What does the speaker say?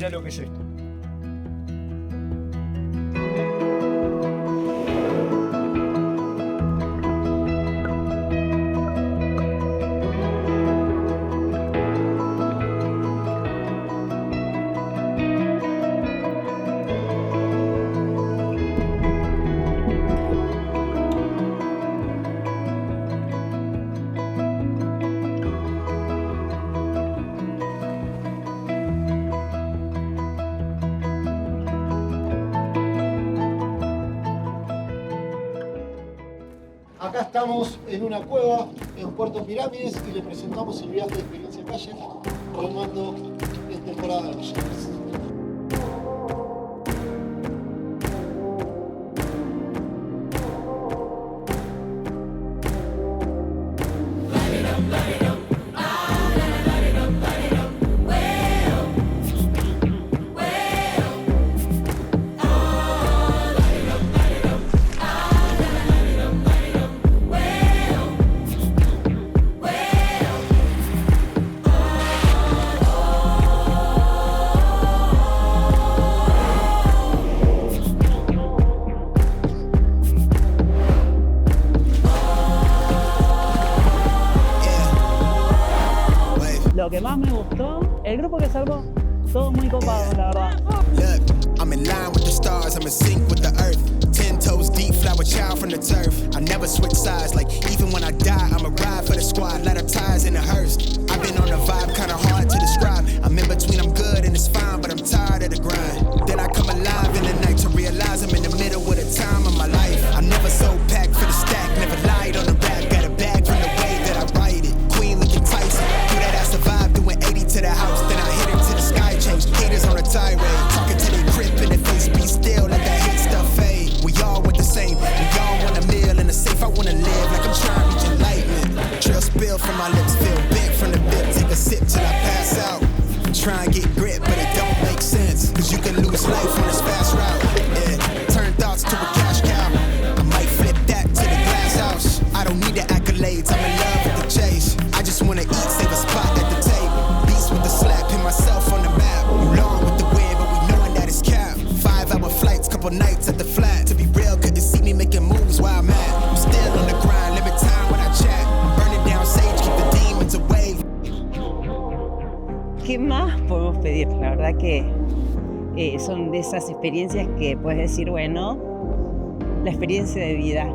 mirá lo que es esto. Acá estamos en una cueva en Puerto Pirámides y le presentamos el viaje de Experiencia Kayak remando en temporada de Ballenas. Lo que más me gustó, el grupo que salgo, todos muy copados, la verdad. Look, I'm in line with the stars, I'm in sync with the earth. 10 toes deep, flower child from the turf. I never switch sides, like even when I die, I'm a ride for the squad, light up tires in the hearse. I've been on a vibe, kinda hard to describe. I'm in between, I'm good and it's fine, but I'm tired of the grind. Then I come alive in the night to realize I'm in the middle of the time of my life. I'm never so packed for the stack, never lied on the rap. Got a bag from the way that I write it. Queen looking Tyson, do that ass survive, doing 80 to the house. Then I hit it to the sky, change haters on a tirade. Talking to they grip in the face, be still, let that hate stuff fade. We all want the same, we all want a meal in the safe. I wanna live like I'm trying to reach enlightenment. Trail spill from my lips, feel bent from the bit. Take a sip till I pass out. Try and get grit, but it don't make sense. Cause you can lose life on this fast route. Yeah, turn thoughts to a cash cow. I might flip that to the glass house. I don't need the accolades, I'm in love with the chase. I just wanna eat, save a spot at the table. Beast with the slap, pin myself on the map. You long with the wind, but we knowing that it's cap. 5-hour flights, couple nights at the flat. To be real, couldn't see me making moves where I'm at. I'm still on the grind, limit time when I chat. I'm burning down sage, keep the demons away. ¿Qué más podemos pedir? La verdad que son de esas experiencias que puedes decir, bueno, la experiencia de vida.